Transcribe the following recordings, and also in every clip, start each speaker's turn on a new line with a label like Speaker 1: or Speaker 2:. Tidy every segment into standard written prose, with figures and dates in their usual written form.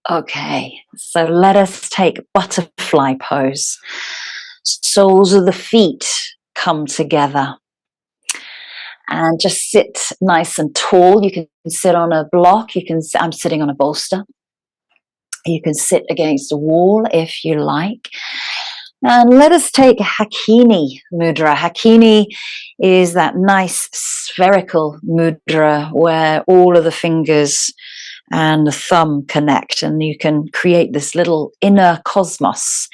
Speaker 1: Okay, so let us take butterfly pose. Soles of the feet come together and just sit nice and tall. You can sit on a block. I'm sitting on a bolster. You can sit against a wall if you like. And let us take Hakini mudra. Hakini is that nice spherical mudra where all of the fingers and the thumb connect, and you can create this little inner cosmos,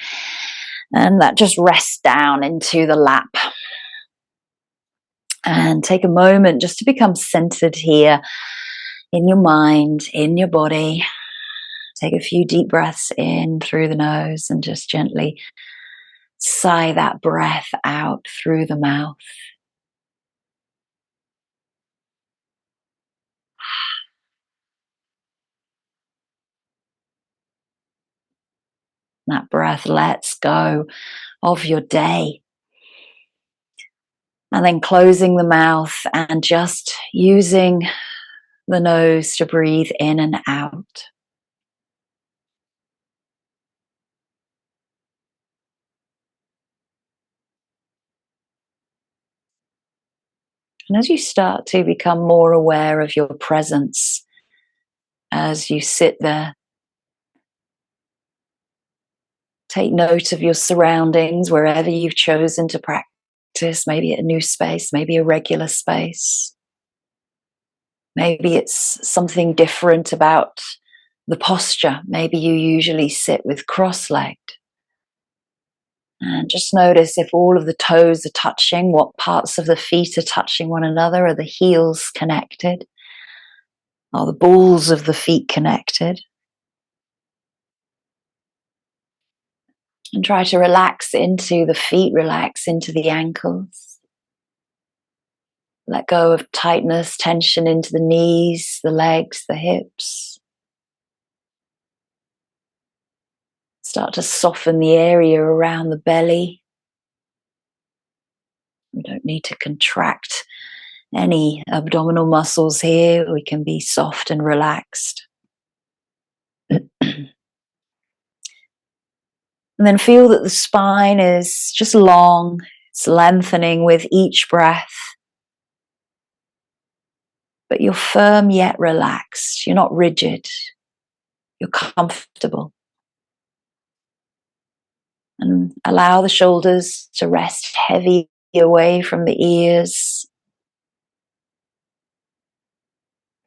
Speaker 1: and that just rests down into the lap. And take a moment just to become centered here in your mind, in your body. Take a few deep breaths in through the nose and just gently sigh that breath out through the mouth. That breath lets go of your day. And then closing the mouth and just using the nose to breathe in and out. And as you start to become more aware of your presence, as you sit there, take note of your surroundings wherever you've chosen to practice, maybe a new space, maybe a regular space. Maybe it's something different about the posture. Maybe you usually sit with cross-legged. And just notice if all of the toes are touching, what parts of the feet are touching one another. Are the heels connected? Are the balls of the feet connected? And try to relax into the feet, relax into the ankles. Let go of tightness, tension into the knees, the legs, the hips. Start to soften the area around the belly. We don't need to contract any abdominal muscles here. We can be soft and relaxed. And then feel that the spine is just long. It's lengthening with each breath. But you're firm yet relaxed. You're not rigid. You're comfortable. And allow the shoulders to rest heavy away from the ears.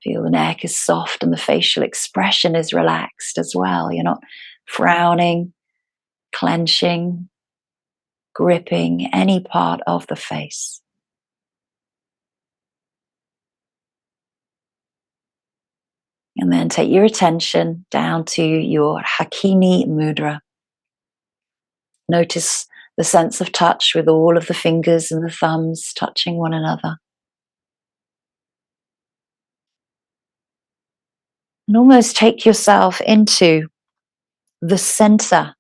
Speaker 1: Feel the neck is soft and the facial expression is relaxed as well. You're not frowning, clenching, gripping any part of the face. And then take your attention down to your Hakini mudra. Notice the sense of touch with all of the fingers and the thumbs touching one another. And almost take yourself into the center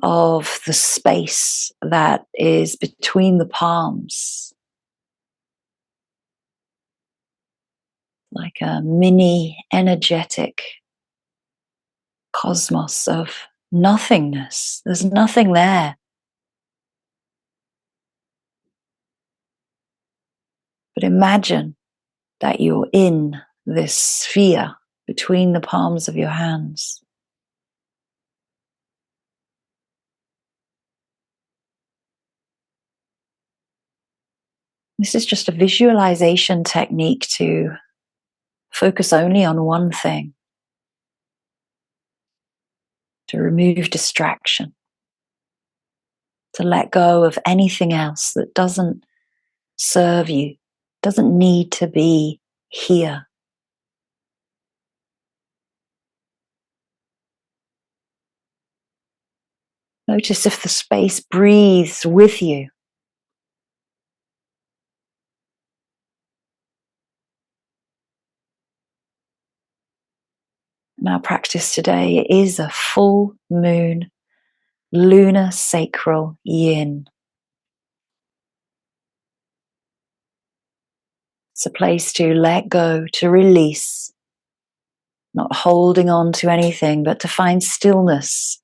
Speaker 1: of the space that is between the palms. Like a mini energetic cosmos of nothingness. There's nothing there. But imagine that you're in this sphere between the palms of your hands. This is just a visualization technique to focus only on one thing, to remove distraction, to let go of anything else that doesn't serve you, doesn't need to be here. Notice if the space breathes with you. And our practice today is a full moon, lunar sacral yin. It's a place to let go, to release, not holding on to anything, but to find stillness.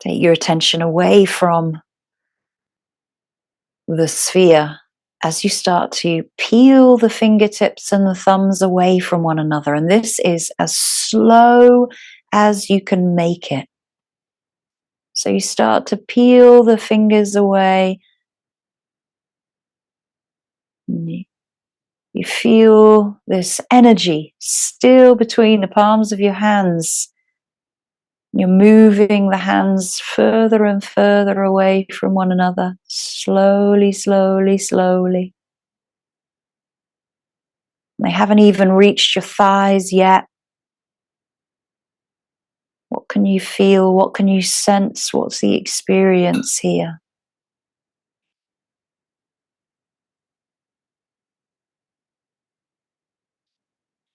Speaker 1: Take your attention away from the sphere as you start to peel the fingertips and the thumbs away from one another. And this is as slow as you can make it. So you start to peel the fingers away. You feel this energy still between the palms of your hands. You're moving the hands further and further away from one another, slowly, slowly, slowly. They haven't even reached your thighs yet. What can you feel? What can you sense? What's the experience here?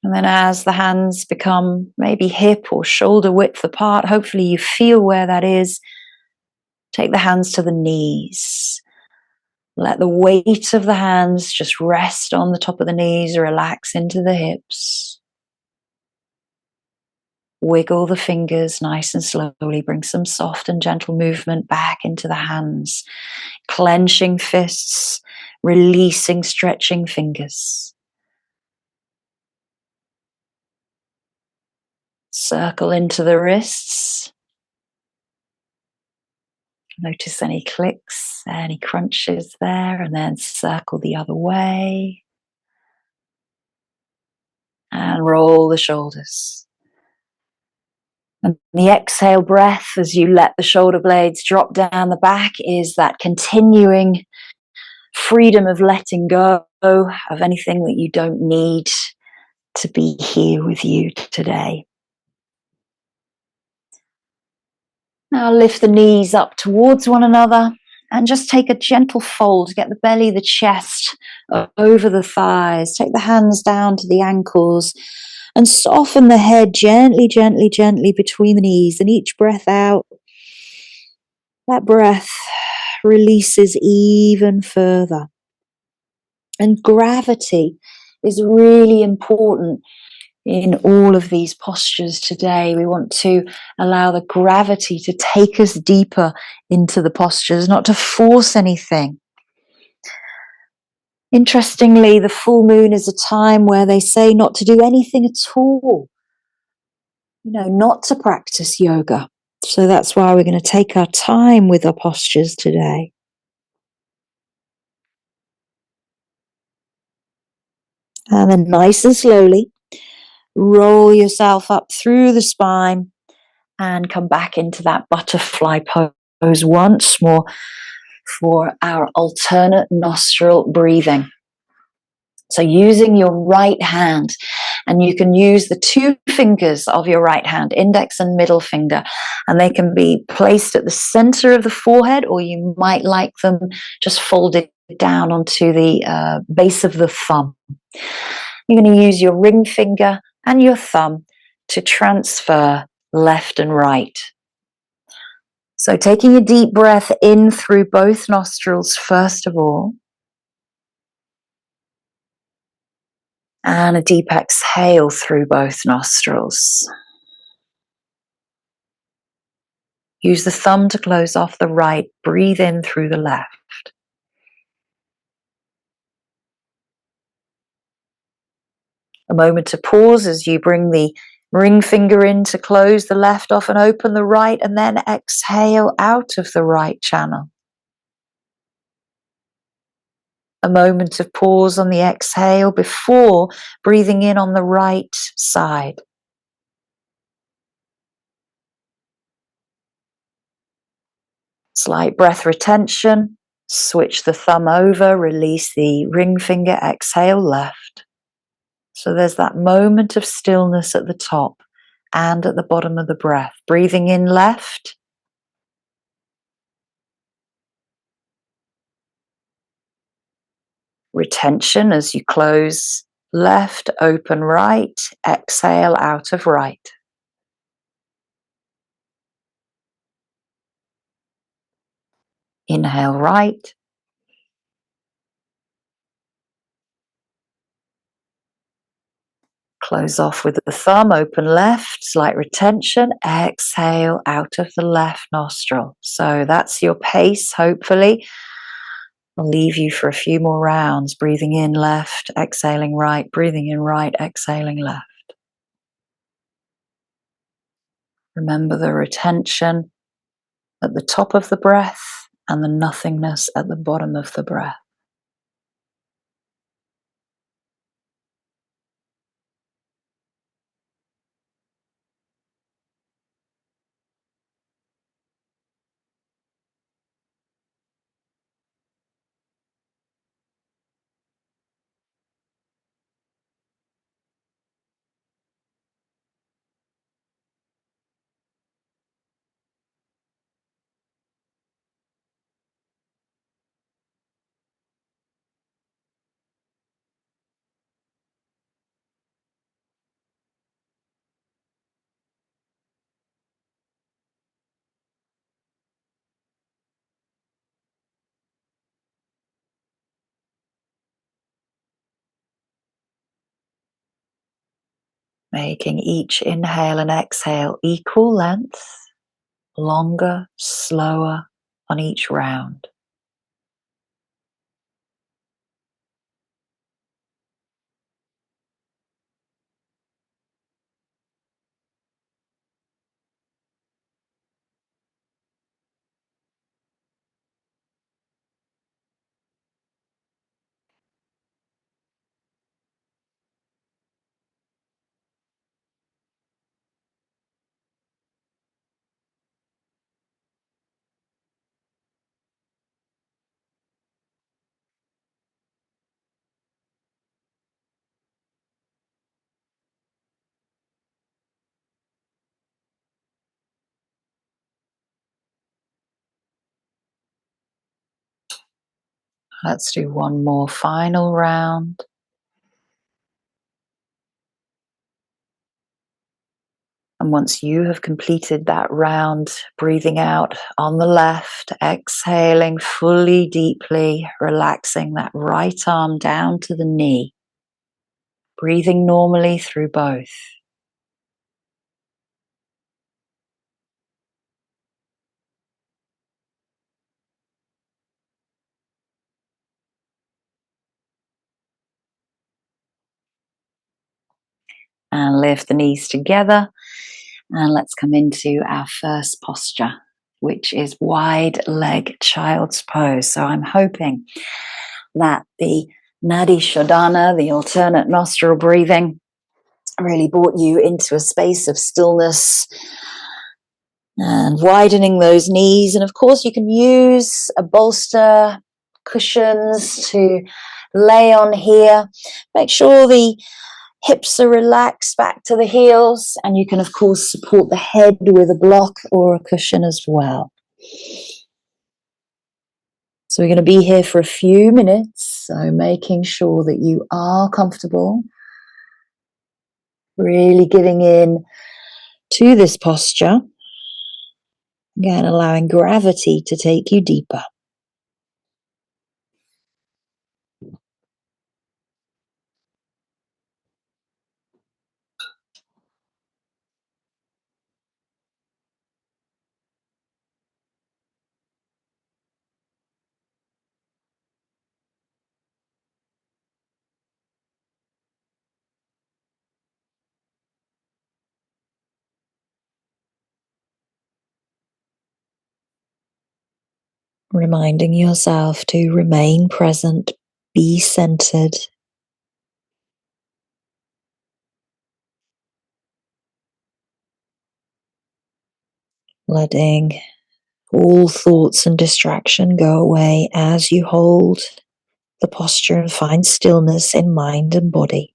Speaker 1: And then as the hands become maybe hip or shoulder width apart, hopefully you feel where that is. Take the hands to the knees. Let the weight of the hands just rest on the top of the knees, relax into the hips. Wiggle the fingers nice and slowly. Bring some soft and gentle movement back into the hands. Clenching fists, releasing, stretching fingers. Circle into the wrists. Notice any clicks, any crunches there, and then circle the other way. And roll the shoulders. And the exhale breath as you let the shoulder blades drop down the back is that continuing freedom of letting go of anything that you don't need to be here with you today. Now lift the knees up towards one another and just take a gentle fold. Get the belly, the chest over the thighs. Take the hands down to the ankles and soften the head gently, gently, gently between the knees. And each breath out, that breath releases even further. And gravity is really important in all of these postures today. We want to allow the gravity to take us deeper into the postures, not to force anything. Interestingly, the full moon is a time where they say not to do anything at all, not to practice yoga. So that's why we're going to take our time with our postures today. And then nice and slowly, roll yourself up through the spine and come back into that butterfly pose once more for our alternate nostril breathing. So using your right hand, and you can use the two fingers of your right hand, index and middle finger, and they can be placed at the center of the forehead, or you might like them just folded down onto the base of the thumb. You're going to use your ring finger and your thumb to transfer left and right. So taking a deep breath in through both nostrils first of all, and a deep exhale through both nostrils. Use the thumb to close off the right, breathe in through the left. A moment to pause as you bring the ring finger in to close the left off and open the right, and then exhale out of the right channel. A moment of pause on the exhale before breathing in on the right side. Slight breath retention. Switch the thumb over, release the ring finger, exhale left. So there's that moment of stillness at the top and at the bottom of the breath. Breathing in left. Retention as you close left, open right, exhale out of right. Inhale right. Close off with the thumb, open left, slight retention. Exhale out of the left nostril. So that's your pace, hopefully. I'll leave you for a few more rounds. Breathing in left, exhaling right, breathing in right, exhaling left. Remember the retention at the top of the breath and the nothingness at the bottom of the breath. Making each inhale and exhale equal length, longer, slower on each round. Let's do one more final round. And once you have completed that round, breathing out on the left, exhaling fully deeply, relaxing that right arm down to the knee, breathing normally through both. And lift the knees together. And let's come into our first posture, which is wide leg child's pose. So I'm hoping that the nadi shodana, the alternate nostril breathing, really brought you into a space of stillness and widening those knees. And of course, you can use a bolster, cushions to lay on here. Make sure the hips are relaxed back to the heels, and you can of course support the head with a block or a cushion as well. So we're going to be here for a few minutes, so making sure that you are comfortable, really giving in to this posture, again allowing gravity to take you deeper. Reminding yourself to remain present, be centered. Letting all thoughts and distraction go away as you hold the posture and find stillness in mind and body.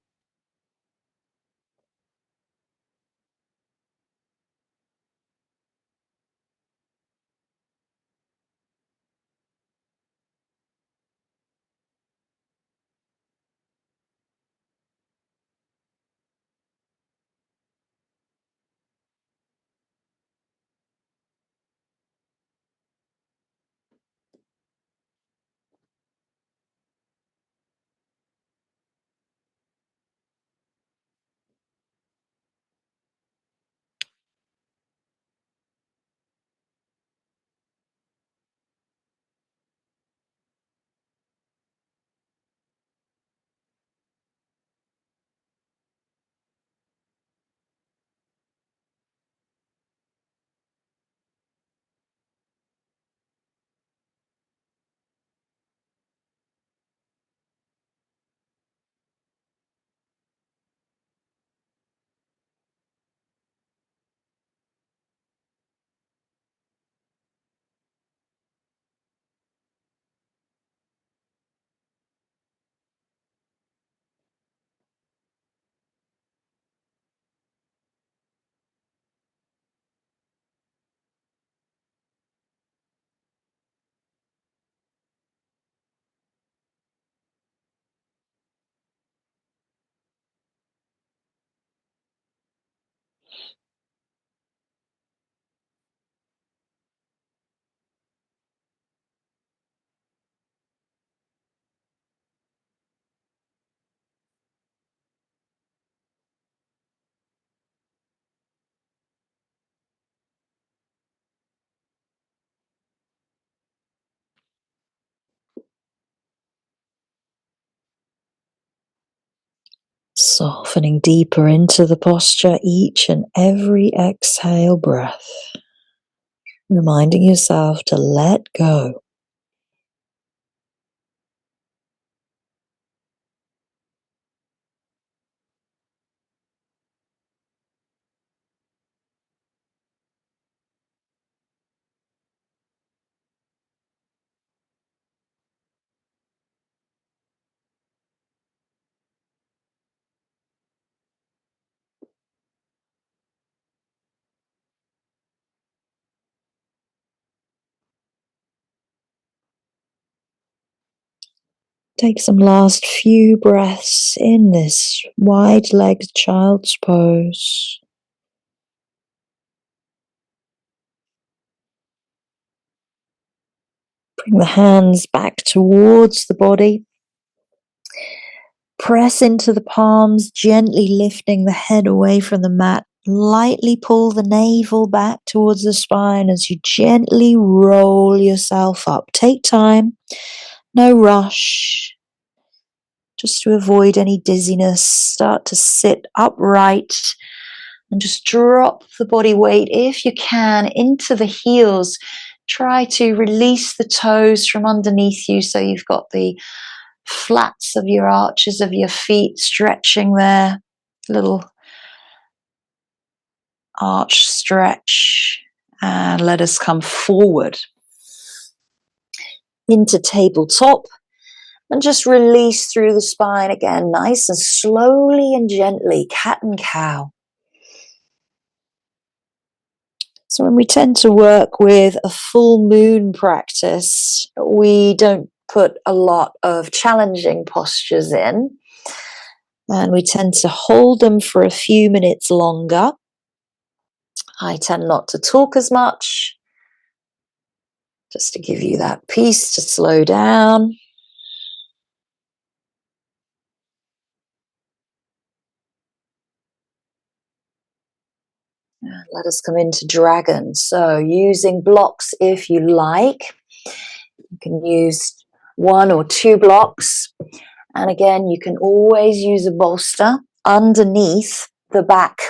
Speaker 1: Softening deeper into the posture each and every exhale breath. Reminding yourself to let go. Take some last few breaths in this wide-legged child's pose. Bring the hands back towards the body. Press into the palms, gently lifting the head away from the mat. Lightly pull the navel back towards the spine as you gently roll yourself up. Take time, no rush. Just to avoid any dizziness, start to sit upright and just drop the body weight, if you can, into the heels. Try to release the toes from underneath you so you've got the flats of your arches of your feet stretching there. Little arch stretch. And let us come forward into tabletop. And just release through the spine again, nice and slowly and gently, cat and cow. So when we tend to work with a full moon practice, we don't put a lot of challenging postures in. And we tend to hold them for a few minutes longer. I tend not to talk as much, just to give you that peace to slow down. Let us come into dragon. So using blocks if you like. You can use 1 or 2 blocks. And again, you can always use a bolster underneath the back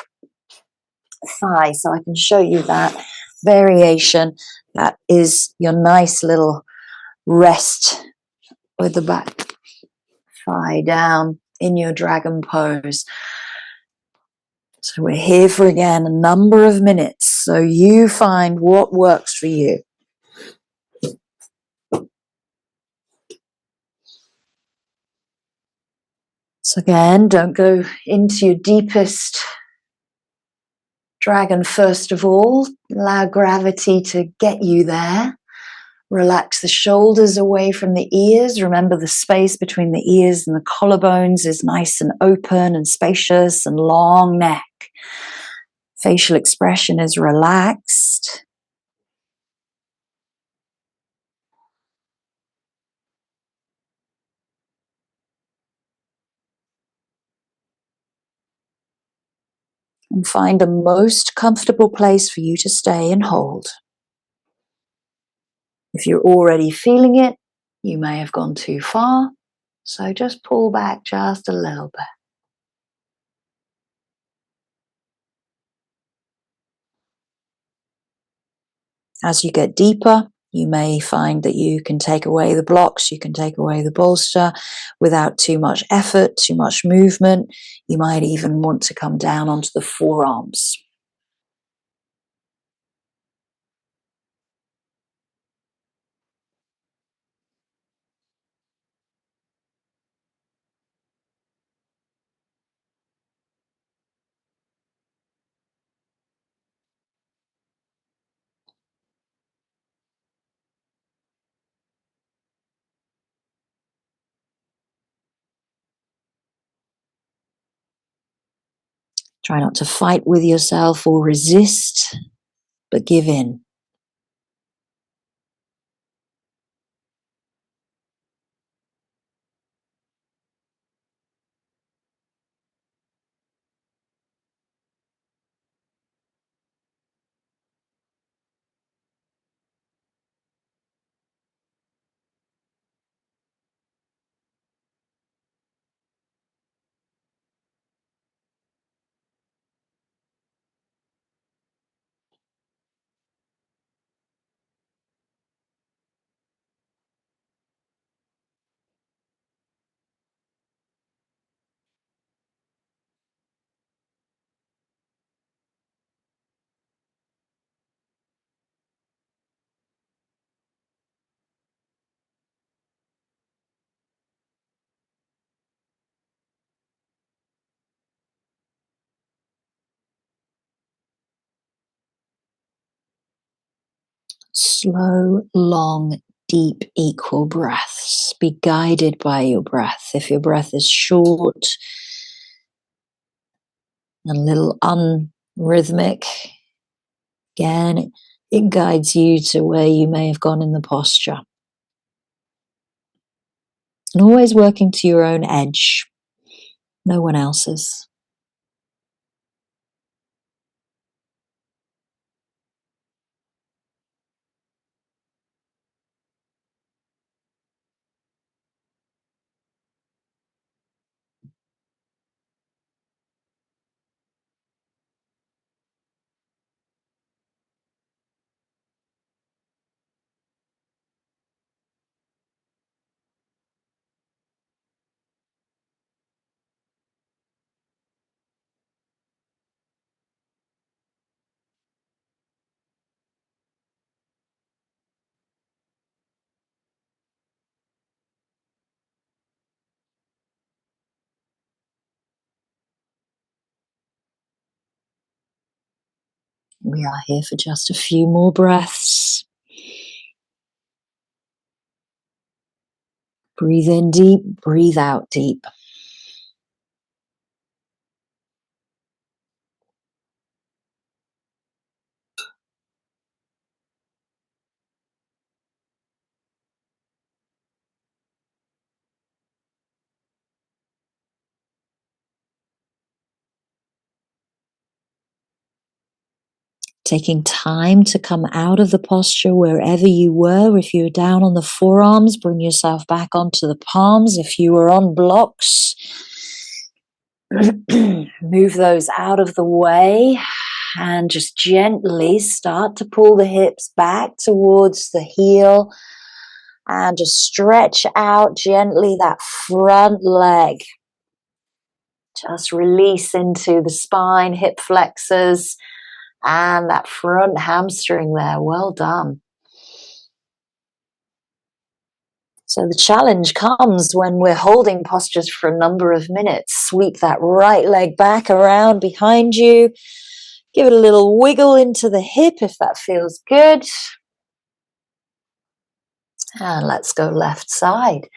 Speaker 1: thigh. So I can show you that variation. That is your nice little rest with the back thigh down in your dragon pose. So we're here for, again, a number of minutes. So you find what works for you. So again, don't go into your deepest dragon first of all. Allow gravity to get you there. Relax the shoulders away from the ears. Remember, the space between the ears and the collarbones is nice and open and spacious and long neck. Facial expression is relaxed. And find the most comfortable place for you to stay and hold. If you're already feeling it, you may have gone too far. So just pull back just a little bit. As you get deeper, you may find that you can take away the blocks, you can take away the bolster without too much effort, too much movement. You might even want to come down onto the forearms. Try not to fight with yourself or resist, but give in. Slow, long, deep, equal breaths. Be guided by your breath. If your breath is short and a little unrhythmic, again, it guides you to where you may have gone in the posture. And always working to your own edge, no one else's. We are here for just a few more breaths. Breathe in deep, breathe out deep. Taking time to come out of the posture wherever you were. If you were down on the forearms, bring yourself back onto the palms. If you were on blocks, move those out of the way and just gently start to pull the hips back towards the heel and just stretch out gently that front leg. Just release into the spine, hip flexors, and that front hamstring there. Well done. So the challenge comes when we're holding postures for a number of minutes. Sweep that right leg back around behind you. Give it a little wiggle into the hip if that feels good. And let's go left side.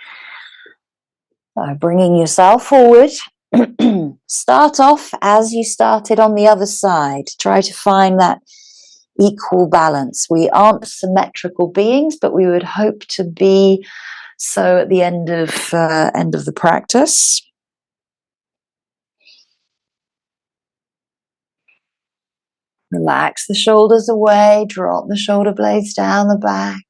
Speaker 1: Bringing yourself forward. Start off as you started on the other side. Try to find that equal balance. We aren't symmetrical beings, but we would hope to be so at the end of the practice. Relax the shoulders away, drop the shoulder blades down the back.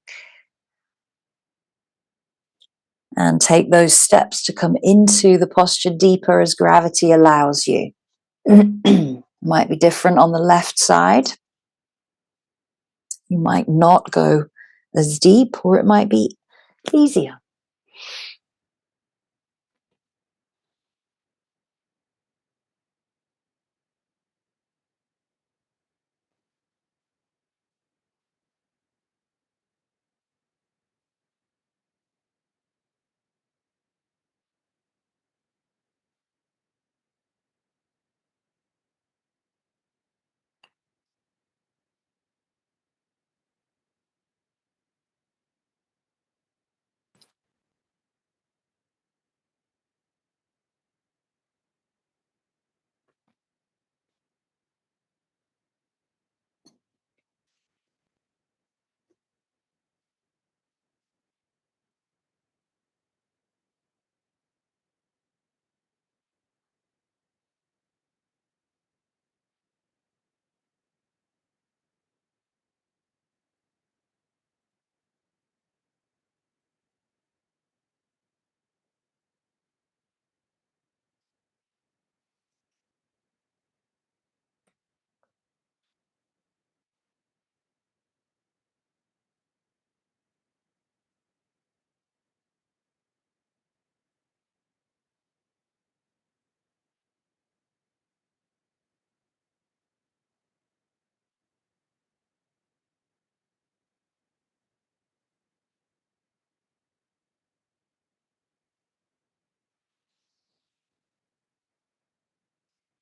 Speaker 1: And take those steps to come into the posture deeper as gravity allows you. Might be different on the left side. You might not go as deep, or it might be easier.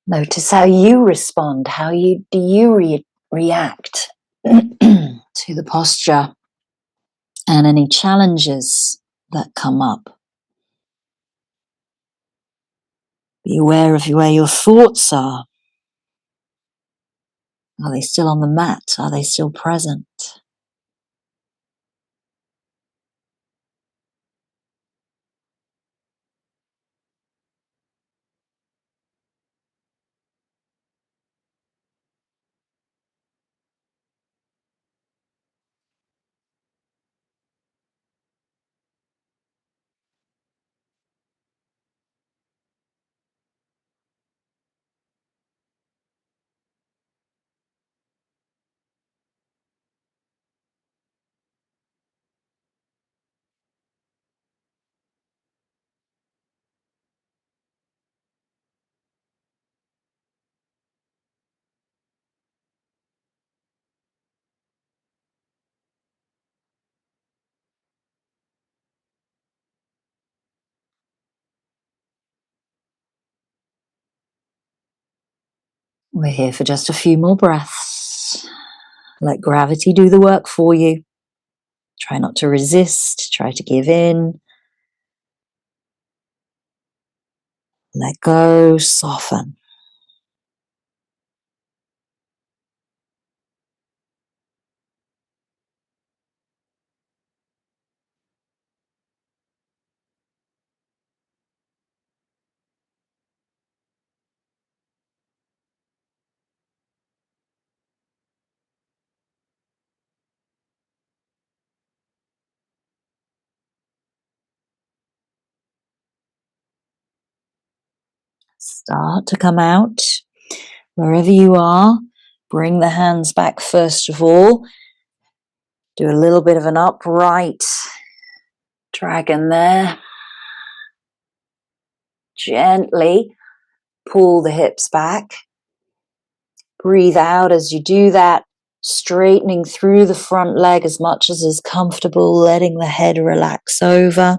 Speaker 1: Notice how you respond. Do you react to to the posture and any challenges that come up. Be aware of where your thoughts are. Are they still on the mat? Are they still present? We're here for just a few more breaths. Let gravity do the work for you. Try not to resist. Try to give in. Let go. Soften. Start to come out. Wherever you are, bring the hands back first of all. Do a little bit of an upright dragon there. Gently pull the hips back. Breathe out as you do that, straightening through the front leg as much as is comfortable, letting the head relax over.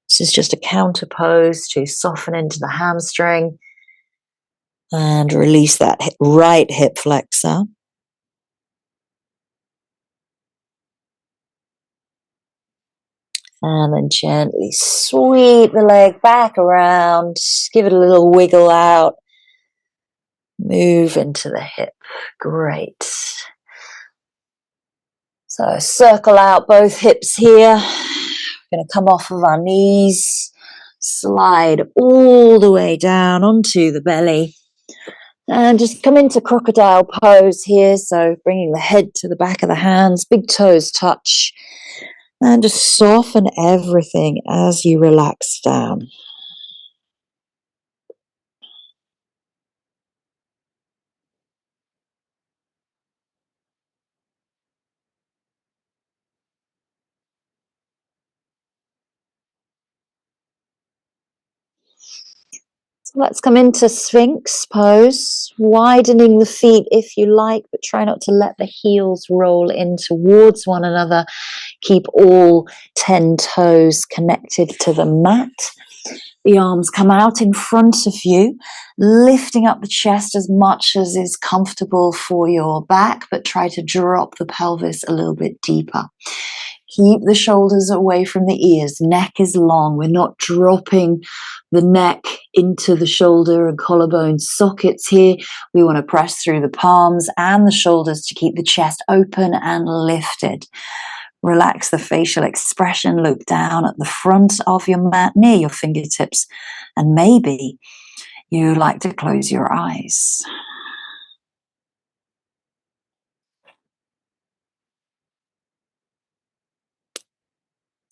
Speaker 1: This is just a counter pose to soften into the hamstring and release that right hip flexor. And then gently sweep the leg back around, give it a little wiggle out, move into the hip. Great. So circle out both hips here. We're going to come off of our knees, slide all the way down onto the belly, and just come into crocodile pose here. So bringing the head to the back of the hands, big toes touch, and just soften everything as you relax down. So let's come into Sphinx pose, widening the feet if you like, but try not to let the heels roll in towards one another. Keep all 10 toes connected to the mat. The arms come out in front of you, lifting up the chest as much as is comfortable for your back, but try to drop the pelvis a little bit deeper. Keep the shoulders away from the ears. Neck is long. We're not dropping the neck into the shoulder and collarbone sockets here. We want to press through the palms and the shoulders to keep the chest open and lifted. Relax the facial expression. Look down at the front of your mat near your fingertips. And maybe you like to close your eyes.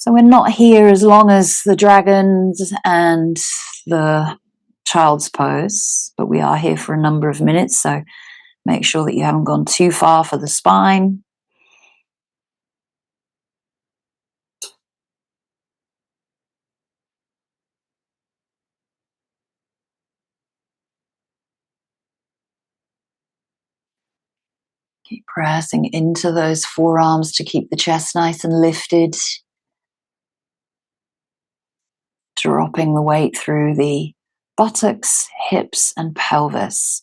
Speaker 1: So we're not here as long as the dragons and the child's pose, but we are here for a number of minutes. So make sure that you haven't gone too far for the spine. Keep pressing into those forearms to keep the chest nice and lifted. Dropping the weight through the buttocks, hips, and pelvis.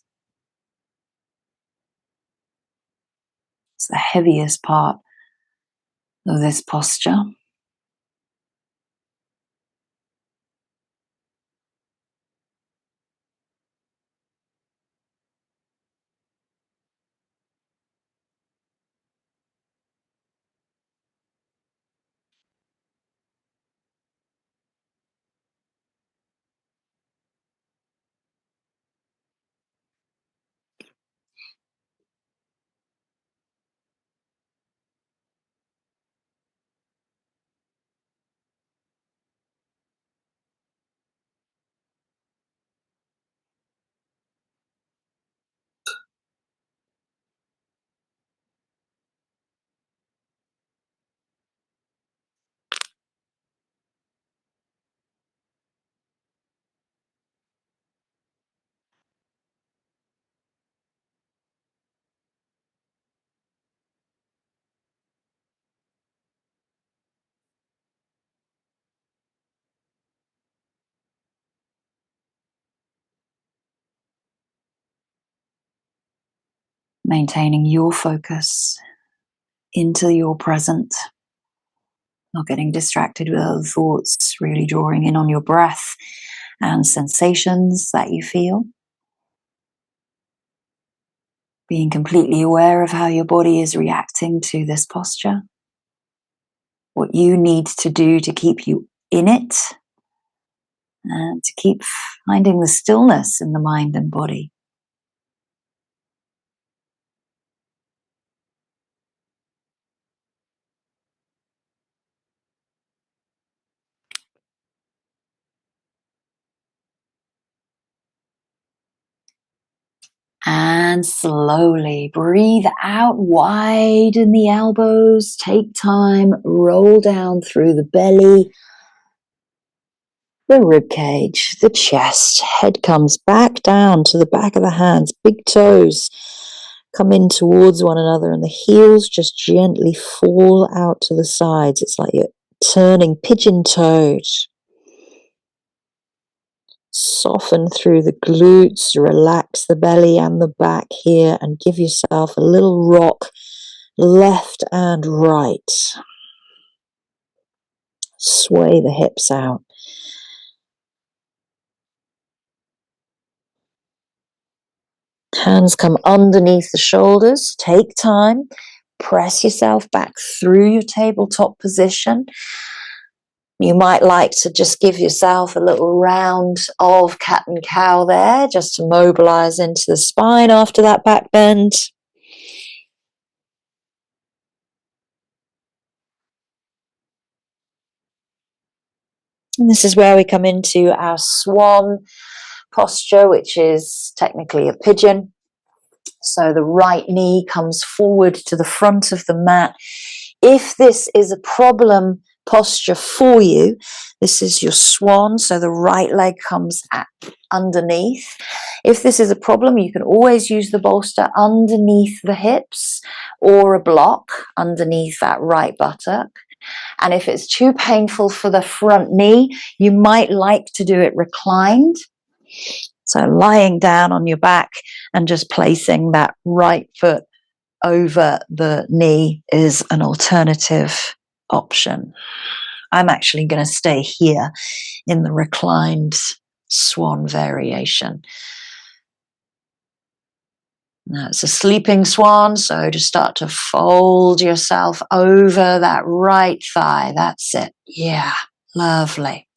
Speaker 1: It's the heaviest part of this posture. Maintaining your focus into your present, not getting distracted with other thoughts, really drawing in on your breath and sensations that you feel. Being completely aware of how your body is reacting to this posture, what you need to do to keep you in it, and to keep finding the stillness in the mind and body. And slowly breathe out, widen the elbows, take time, roll down through the belly, the rib cage, the chest. Head comes back down to the back of the hands, big toes come in towards one another, and the heels just gently fall out to the sides. It's like you're turning pigeon-toed. Soften through the glutes, relax the belly and the back here, and give yourself a little rock left and right. Sway the hips out. Hands come underneath the shoulders. Take time. Press yourself back through your tabletop position. You might like to just give yourself a little round of cat and cow there, just to mobilize into the spine after that back bend. And this is where we come into our swan posture, which is technically a pigeon. So the right knee comes forward to the front of the mat. If this is a problem posture for you, this is your swan, so the right leg comes underneath. If this is a problem, you can always use the bolster underneath the hips or a block underneath that right buttock. And if it's too painful for the front knee, you might like to do it reclined. So lying down on your back and just placing that right foot over the knee is an alternative option. I'm actually going to stay here in the reclined swan variation. Now it's a sleeping swan, so just start to fold yourself over that right thigh. That's it. Yeah, lovely.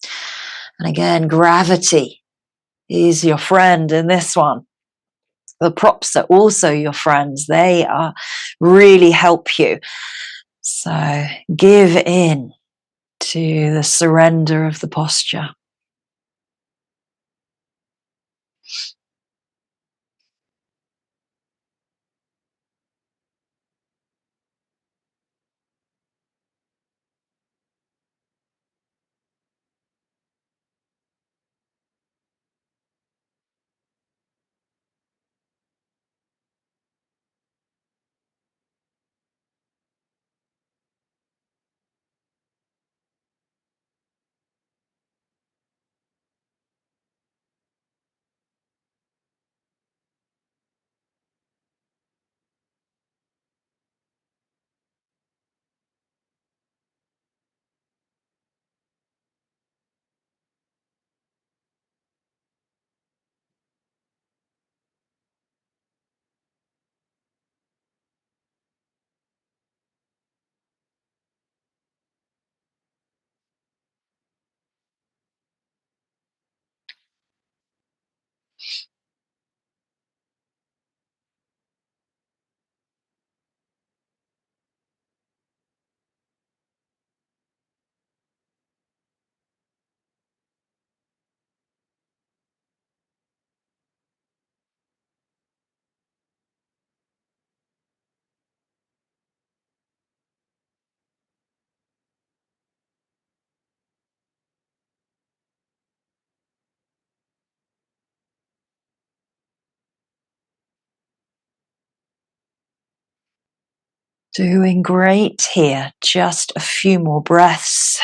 Speaker 1: And again, gravity is your friend in this one. The props are also your friends. They really help you. So give in to the surrender of the posture. Doing great here. Just a few more breaths.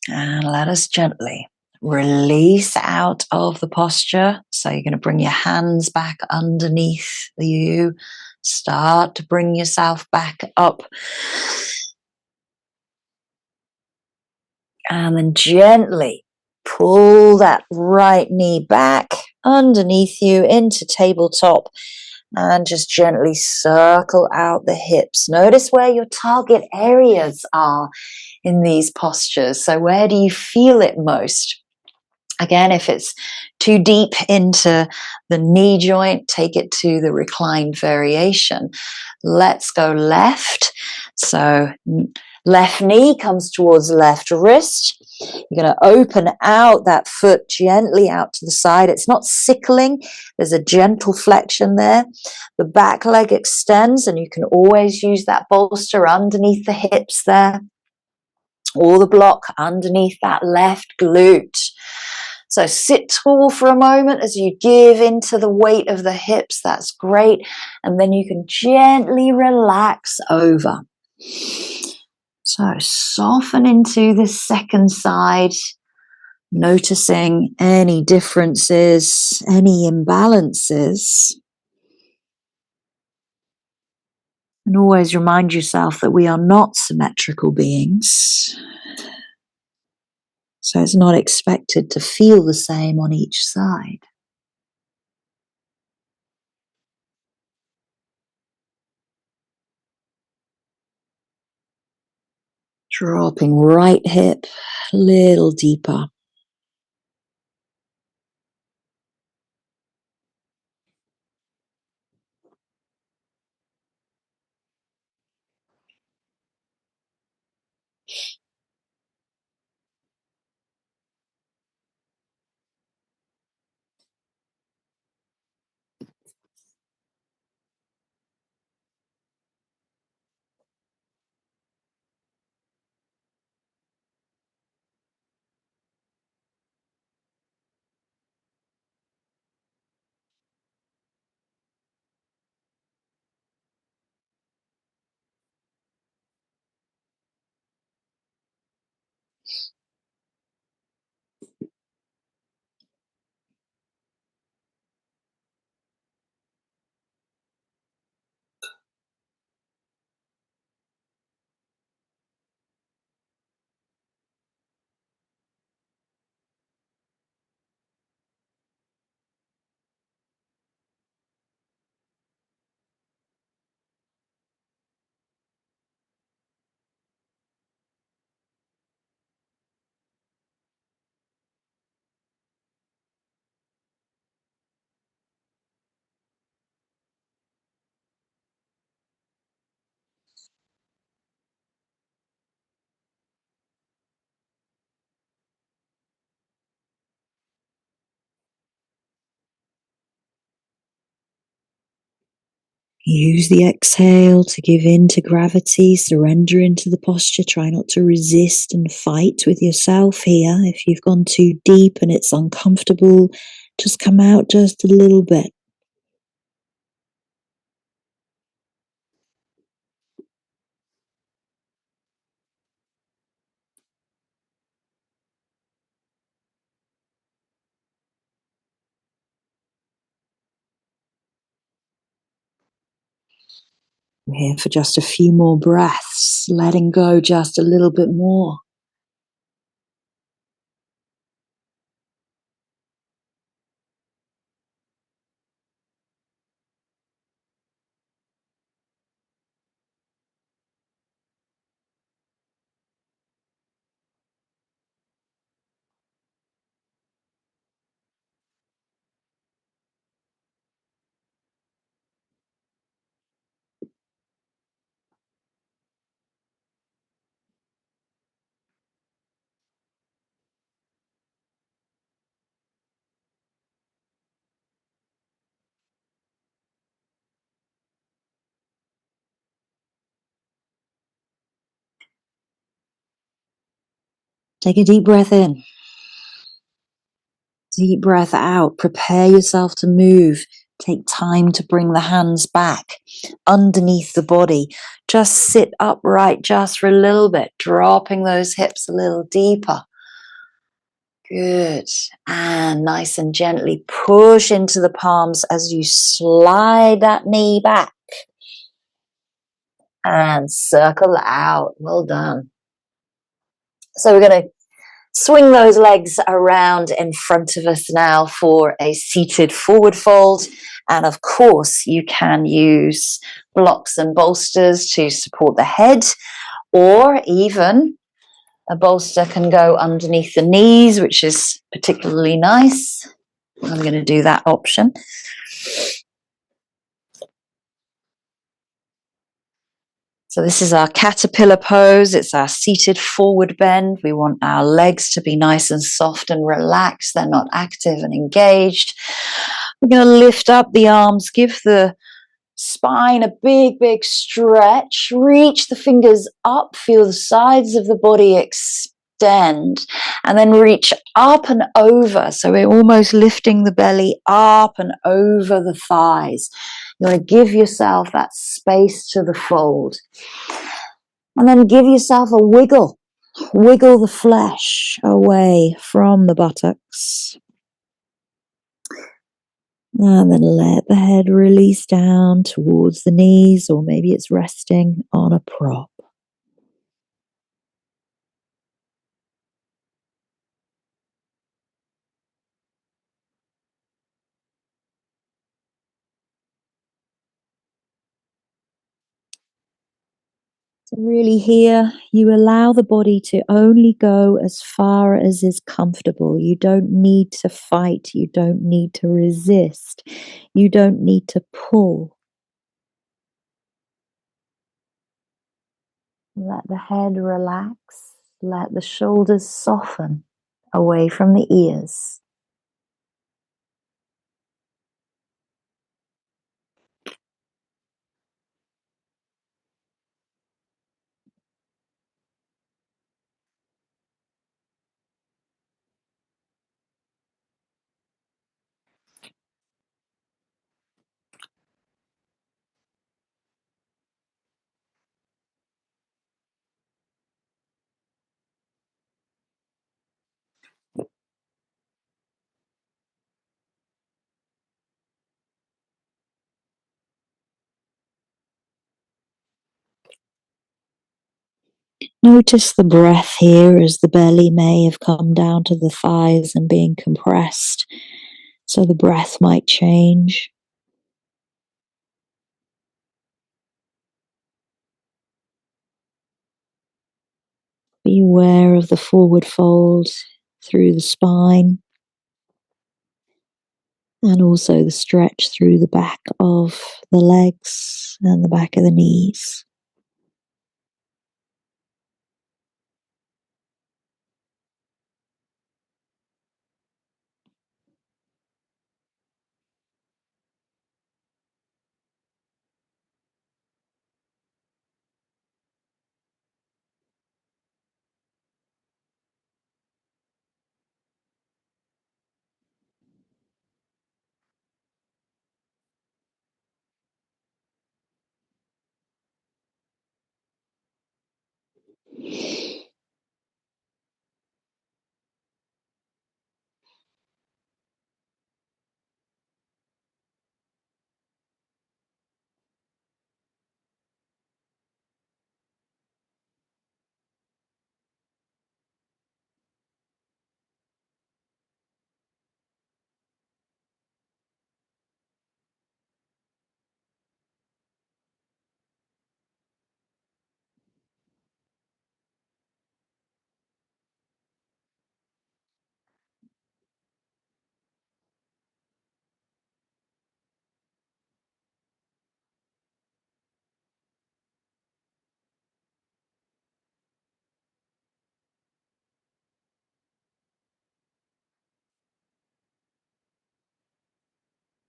Speaker 1: And let us gently release out of the posture. So you're going to bring your hands back underneath you. Start to bring yourself back up. And then gently pull that right knee back underneath you into tabletop. And just gently circle out the hips. Notice where your target areas are in these postures. So where do you feel it most? Again, if it's too deep into the knee joint, take it to the reclined variation. Let's go left. So left knee comes towards left wrist. You're going to open out that foot gently out to the side. It's not sickling. There's a gentle flexion there. The back leg extends, and you can always use that bolster underneath the hips there, or the block underneath that left glute. So sit tall for a moment as you give into the weight of the hips. That's great. And then you can gently relax over. So soften into the second side, noticing any differences, any imbalances. And always remind yourself that we are not symmetrical beings. So it's not expected to feel the same on each side. Dropping right hip a little deeper. Use the exhale to give in to gravity, surrender into the posture. Try not to resist and fight with yourself here. If you've gone too deep and it's uncomfortable, just come out just a little bit. I'm here for just a few more breaths, letting go just a little bit more. Take a deep breath in. Deep breath out. Prepare yourself to move. Take time to bring the hands back underneath the body. Just sit upright just for a little bit, dropping those hips a little deeper. Good. And nice and gently push into the palms as you slide that knee back. And circle out. Well done. So we're going to swing those legs around in front of us now for a seated forward fold. And of course, you can use blocks and bolsters to support the head, or even a bolster can go underneath the knees, which is particularly nice. I'm going to do that option. So this is our caterpillar pose. It's our seated forward bend. We want our legs to be nice and soft and relaxed. They're not active and engaged. We're going to lift up the arms, give the spine a big, big stretch. Reach the fingers up, feel the sides of the body extend, and then reach up and over. So we're almost lifting the belly up and over the thighs. You want to give yourself that space to the fold. And then give yourself a wiggle. Wiggle the flesh away from the buttocks. And then let the head release down towards the knees, or maybe it's resting on a prop. So really here, you allow the body to only go as far as is comfortable. You don't need to fight. You don't need to resist. You don't need to pull. Let the head relax. Let the shoulders soften away from the ears. Notice the breath here as the belly may have come down to the thighs and being compressed, so the breath might change. Be aware of the forward fold through the spine and also the stretch through the back of the legs and the back of the knees.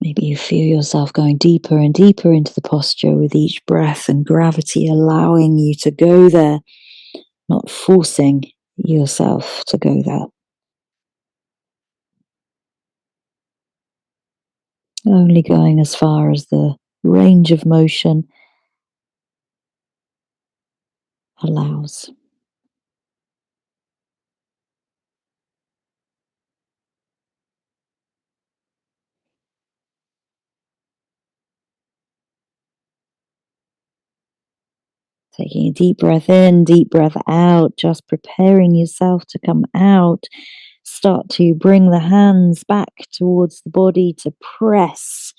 Speaker 1: Maybe you feel yourself going deeper and deeper into the posture with each breath, and gravity allowing you to go there, not forcing yourself to go there. Only going as far as the range of motion allows. Taking a deep breath in, deep breath out, just preparing yourself to come out. Start to bring the hands back towards the body to press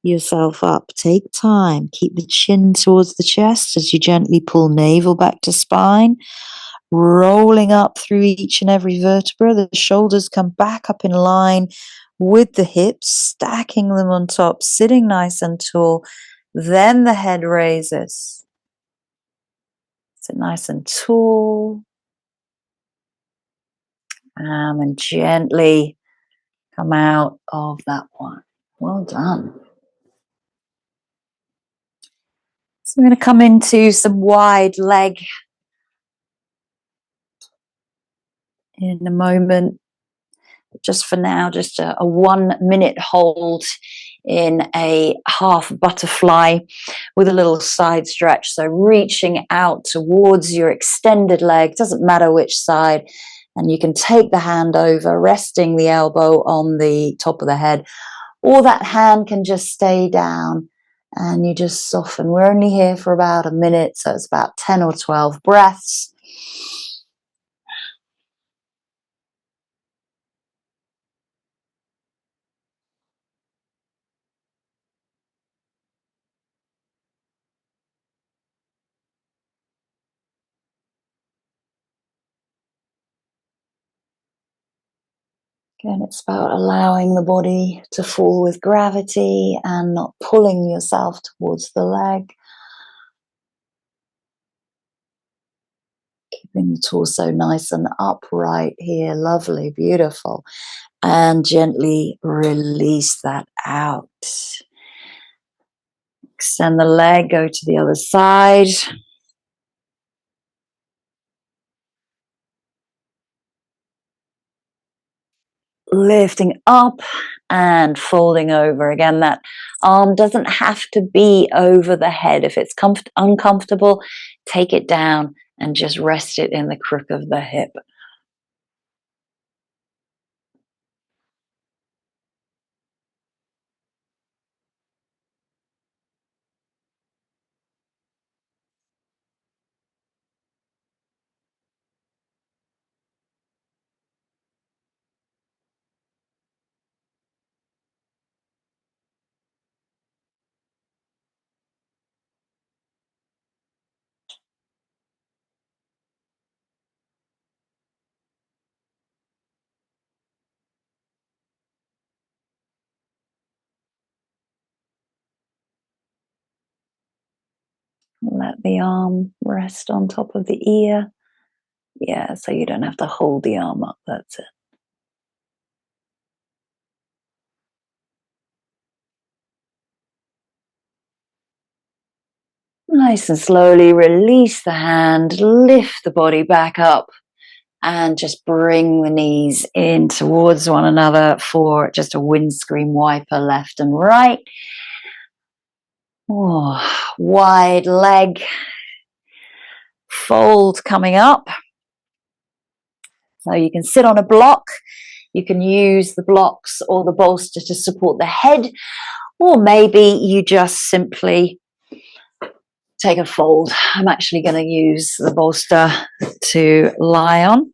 Speaker 1: yourself up. Take time. Keep the chin towards the chest as you gently pull navel back to spine, rolling up through each and every vertebra. The shoulders come back up in line with the hips, stacking them on top, sitting nice and tall. Then the head raises. Sit nice and tall. And gently come out of that one. Well done. So I'm going to come into some wide leg in a moment. Just for now, just a 1 minute hold in a half butterfly with a little side stretch. So reaching out towards your extended leg, doesn't matter which side. And you can take the hand over, resting the elbow on the top of the head, or that hand can just stay down and you just soften. We're only here for about a minute, so it's about 10 or 12 breaths. Again, it's about allowing the body to fall with gravity and not pulling yourself towards the leg. Keeping the torso nice and upright here. Lovely, beautiful. And gently release that out. Extend the leg, go to the other side. Lifting up and folding over. Again, that arm doesn't have to be over the head. If it's uncomfortable, take it down and just rest it in the crook of the hip. Let the arm rest on top of the ear. Yeah, so you don't have to hold the arm up. That's it. Nice and slowly release the hand, lift the body back up, and just bring the knees in towards one another for just a windscreen wiper left and right. Oh, wide leg fold coming up. So you can sit on a block. You can use the blocks or the bolster to support the head, or maybe you just simply take a fold. I'm actually going to use the bolster to lie on.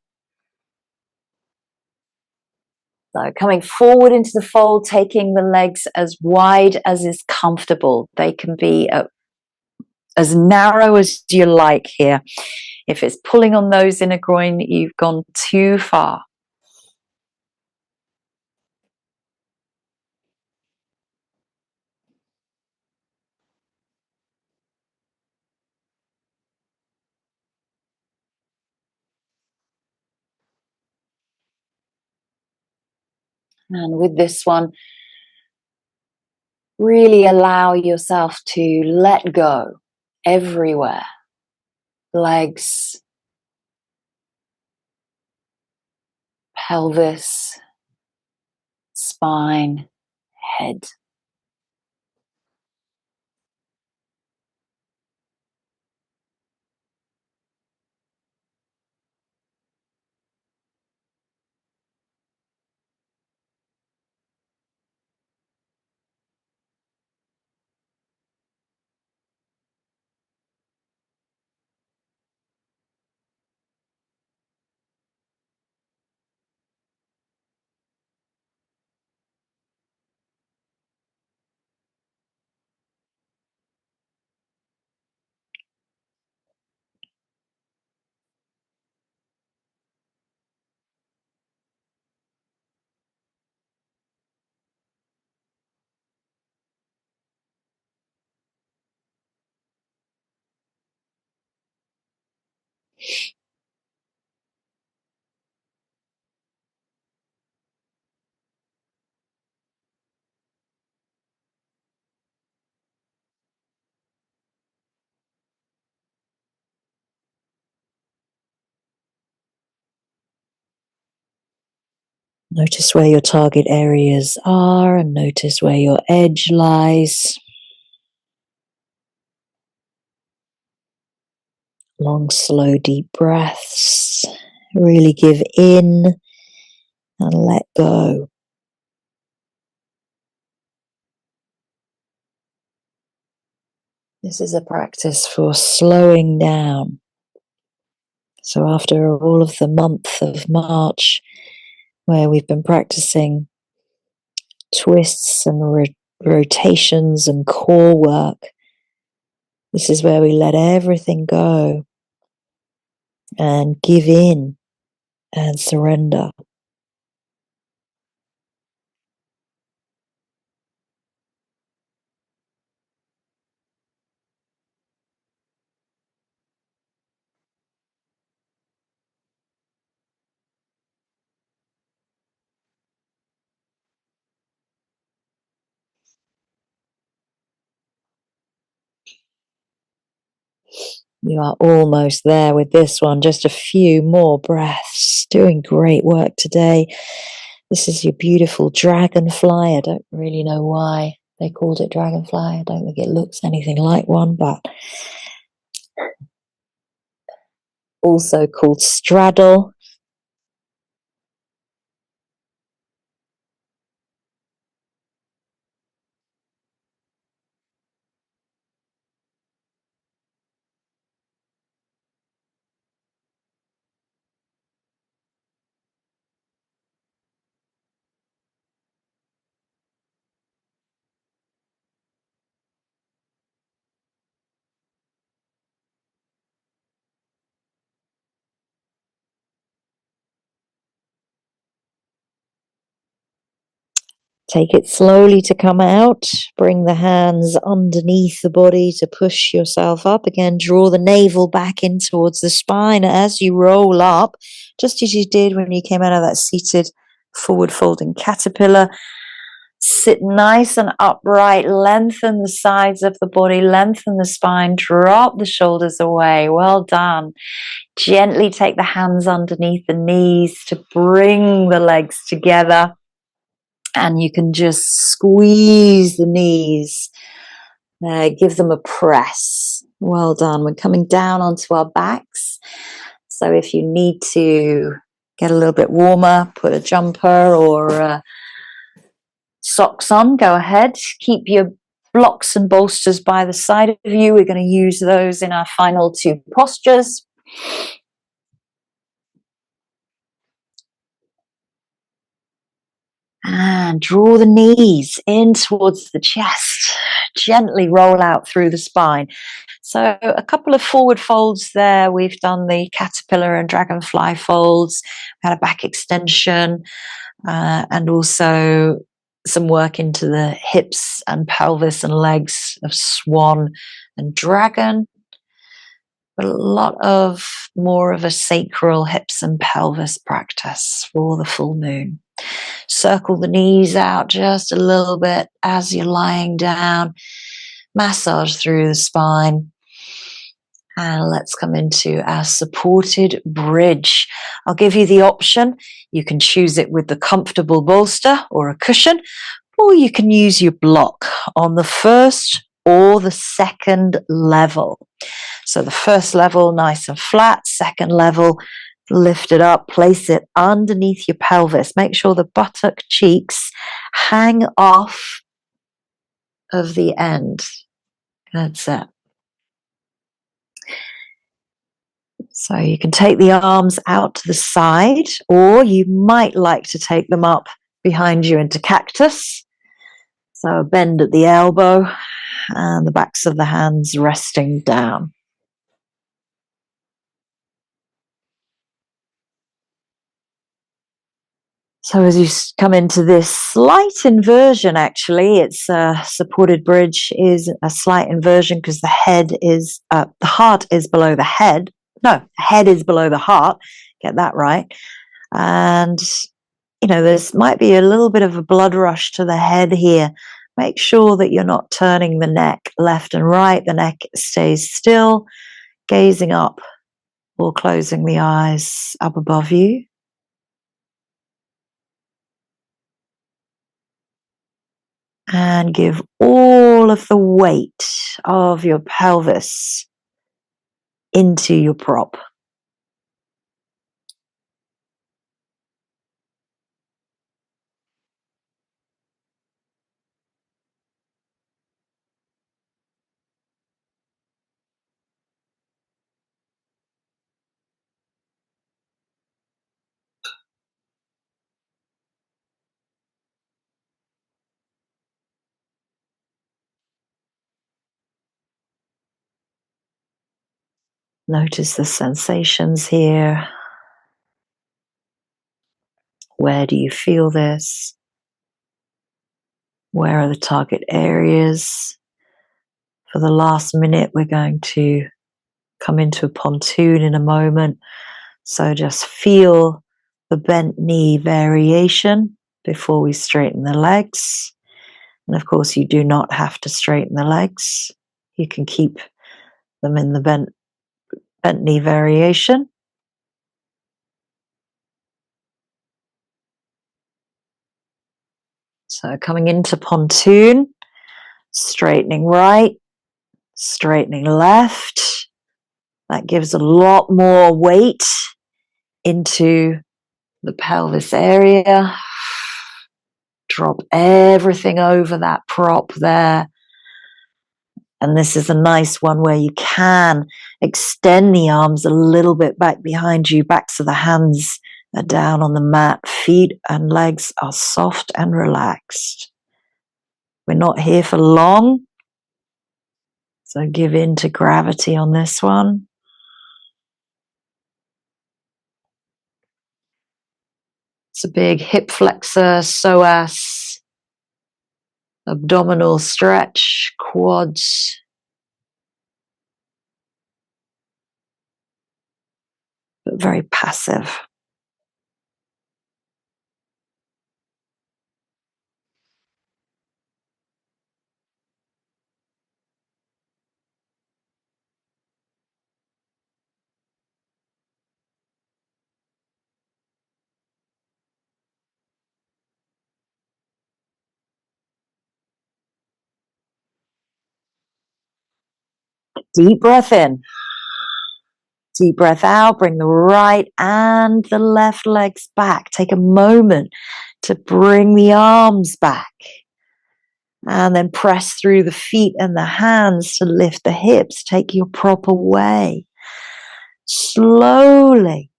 Speaker 1: So coming forward into the fold, taking the legs as wide as is comfortable. They can be as narrow as you like here. If it's pulling on those inner groin, you've gone too far. And with this one, really allow yourself to let go everywhere. Legs, pelvis, spine, head. Notice where your target areas are and notice where your edge lies. Long, slow, deep breaths. Really give in and let go. This is a practice for slowing down. So after all of the month of March, where we've been practicing twists and rotations and core work, this is where we let everything go and give in and surrender. You are almost there with this one. Just a few more breaths. Doing great work today. This is your beautiful dragonfly. I don't really know why they called it dragonfly. I don't think it looks anything like one, but also called straddle. Take it slowly to come out. Bring the hands underneath the body to push yourself up. Again, draw the navel back in towards the spine as you roll up, just as you did when you came out of that seated forward folding caterpillar. Sit nice and upright. Lengthen the sides of the body. Lengthen the spine. Drop the shoulders away. Well done. Gently take the hands underneath the knees to bring the legs together. And you can just squeeze the knees, give them a press. Well done. We're coming down onto our backs. So if you need to get a little bit warmer, put a jumper or socks on, go ahead. Keep your blocks and bolsters by the side of you. We're going to use those in our final two postures. And draw the knees in towards the chest. Gently roll out through the spine. So a couple of forward folds there. We've done the caterpillar and dragonfly folds. We had a back extension and also some work into the hips and pelvis and legs of swan and dragon. But a lot of more of a sacral hips and pelvis practice for the full moon. Circle the knees out just a little bit as you're lying down. Massage through the spine. And let's come into our supported bridge. I'll give you the option. You can choose it with the comfortable bolster or a cushion, or you can use your block on the first or the second level. So the first level, nice and flat. Second level, lift it up, place it underneath your pelvis. Make sure the buttock cheeks hang off of the end. That's it. So you can take the arms out to the side, or you might like to take them up behind you into cactus. So a bend at the elbow and the backs of the hands resting down. So as you come into this slight inversion, actually, it's a supported bridge is a slight inversion because the heart is below the head. No, the head is below the heart. Get that right. And, there's might be a little bit of a blood rush to the head here. Make sure that you're not turning the neck left and right. The neck stays still, gazing up or closing the eyes up above you. And give all of the weight of your pelvis into your prop. Notice the sensations here. Where do you feel this? Where are the target areas? For the last minute, we're going to come into a pontoon in a moment. So just feel the bent knee variation before we straighten the legs. And of course, you do not have to straighten the legs. You can keep them in the bent knee variation. So coming into pontoon, straightening right, straightening left. That gives a lot more weight into the pelvis area. Drop everything over that prop there. And this is a nice one where you can extend the arms a little bit back behind you. Backs of the hands are down on the mat. Feet and legs are soft and relaxed. We're not here for long. So give in to gravity on this one. It's a big hip flexor, psoas, abdominal stretch, quads. But very passive. Deep breath in. Deep breath out. Bring the right and the left legs back. Take a moment to bring the arms back. And then press through the feet and the hands to lift the hips. Take your prop away. Slowly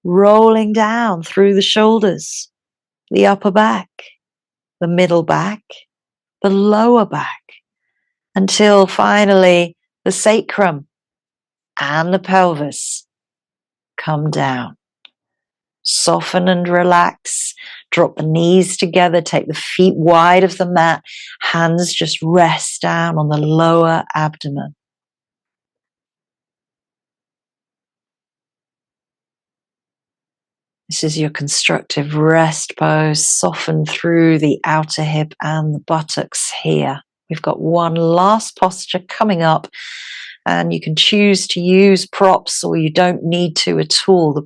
Speaker 1: rolling down through the shoulders, the upper back, the middle back, the lower back, until finally the sacrum and the pelvis come down. Soften and relax. Drop the knees together. Take the feet wide of the mat. Hands just rest down on the lower abdomen. This is your constructive rest pose. Soften through the outer hip and the buttocks here. We've got one last posture coming up And you can choose to use props or you don't need to at all.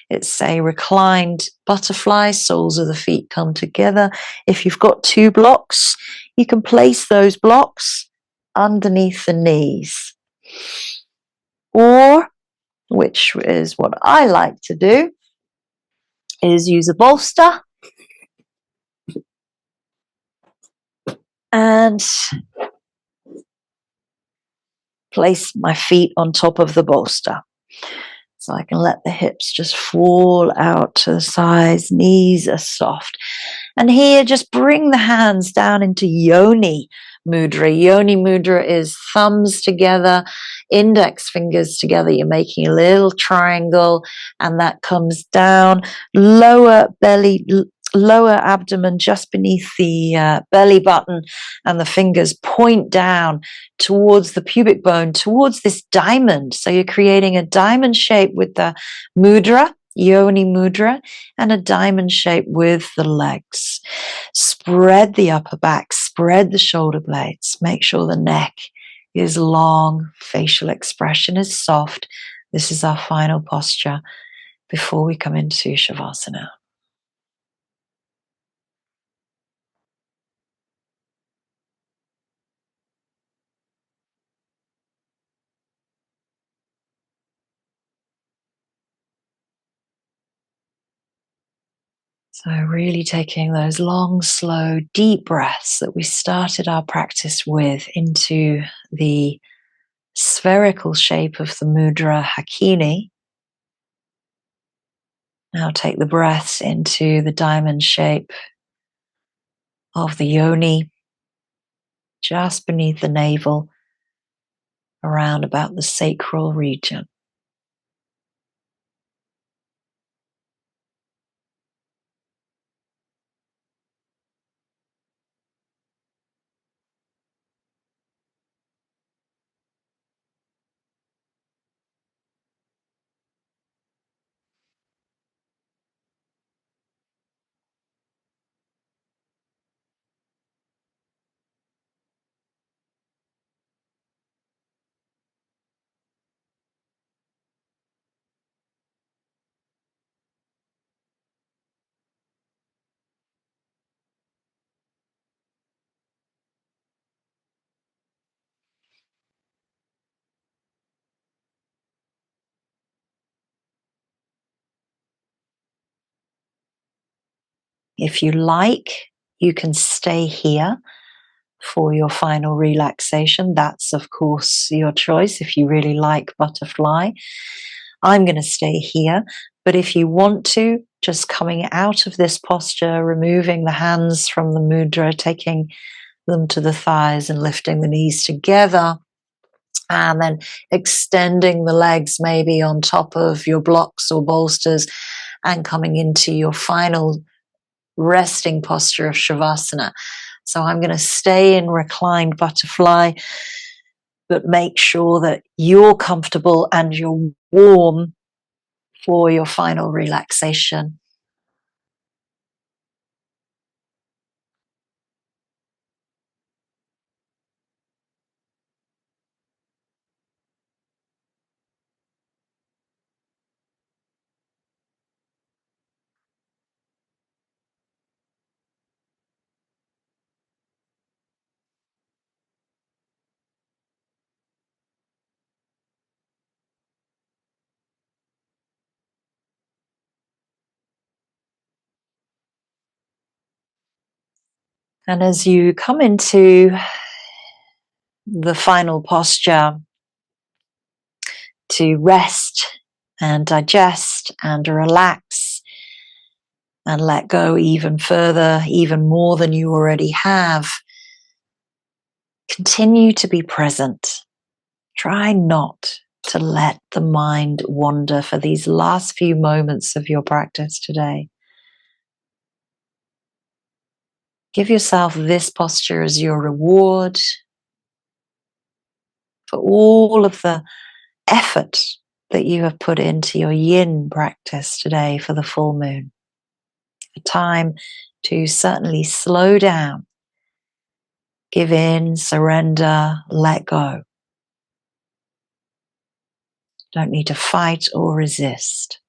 Speaker 1: It's a reclined butterfly, soles of the feet come together. If you've got 2 blocks, you can place those blocks underneath the knees. Or, which is what I like to do, is use a bolster and place my feet on top of the bolster. So I can let the hips just fall out to the sides, knees are soft. And here, just bring the hands down into Yoni Mudra. Yoni Mudra is thumbs together, index fingers together. You're making a little triangle, and that comes down, lower belly, lower abdomen just beneath the belly button, and the fingers point down towards the pubic bone, towards this diamond. So you're creating a diamond shape with the mudra, Yoni Mudra, and a diamond shape with the legs. Spread the upper back, spread the shoulder blades, make sure the neck is long, facial expression is soft. This is our final posture before we come into Shavasana. So really taking those long, slow, deep breaths that we started our practice with into the spherical shape of the mudra Hakini. Now take the breaths into the diamond shape of the yoni, just beneath the navel, around about the sacral region. If you like, you can stay here for your final relaxation. That's, of course, your choice if you really like butterfly. I'm going to stay here, but if you want to, just coming out of this posture, removing the hands from the mudra, taking them to the thighs and lifting the knees together, and then extending the legs maybe on top of your blocks or bolsters and coming into your final resting posture of Shavasana. So I'm going to stay in reclined butterfly, but make sure that you're comfortable and you're warm for your final relaxation. And as you come into the final posture to rest and digest and relax and let go even further, even more than you already have, continue to be present. Try not to let the mind wander for these last few moments of your practice today. Give yourself this posture as your reward for all of the effort that you have put into your yin practice today for the full moon. A time to certainly slow down, give in, surrender, let go. Don't need to fight or resist.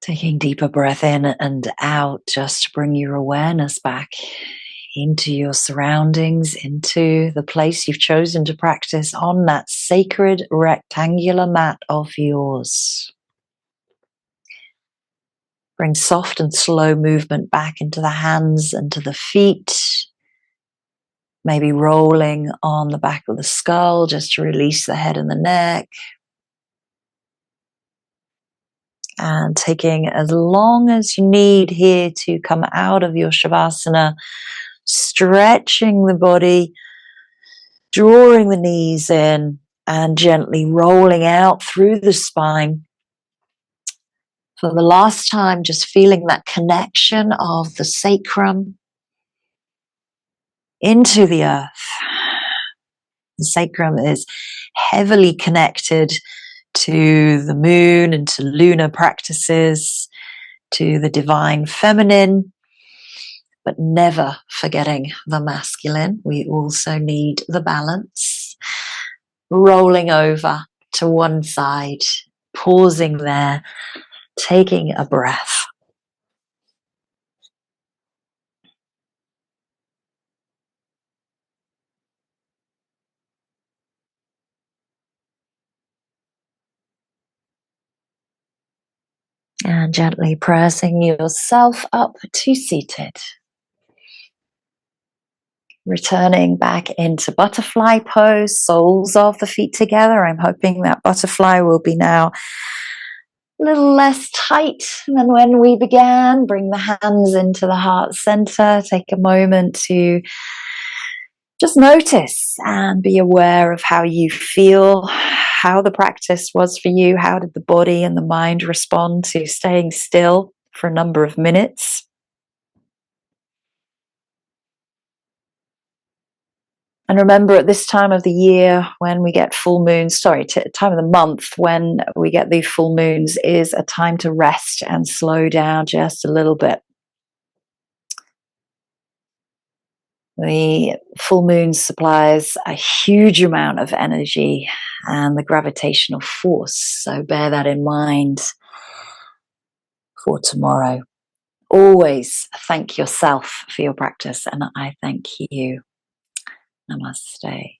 Speaker 1: Taking deeper breath in and out just to bring your awareness back into your surroundings, into the place you've chosen to practice on that sacred rectangular mat of yours. Bring soft and slow movement back into the hands and to the feet. Maybe rolling on the back of the skull just to release the head and the neck. And taking as long as you need here to come out of your Shavasana, stretching the body, drawing the knees in, and gently rolling out through the spine. For the last time, just feeling that connection of the sacrum into the earth. The sacrum is heavily connected to the moon and to lunar practices, to the divine feminine, but never forgetting the masculine. We also need the balance. Rolling over to one side, pausing there, taking a breath. And gently pressing yourself up to seated. Returning back into butterfly pose, soles of the feet together. I'm hoping that butterfly will be now a little less tight than when we began. Bring the hands into the heart center. Take a moment to just notice and be aware of how you feel, how the practice was for you. How did the body and the mind respond to staying still for a number of minutes? And remember, at this time of the year when we get full moons, time of the month when we get these full moons is a time to rest and slow down just a little bit. The full moon supplies a huge amount of energy and the gravitational force. So bear that in mind for tomorrow. Always thank yourself for your practice, and I thank you. Namaste.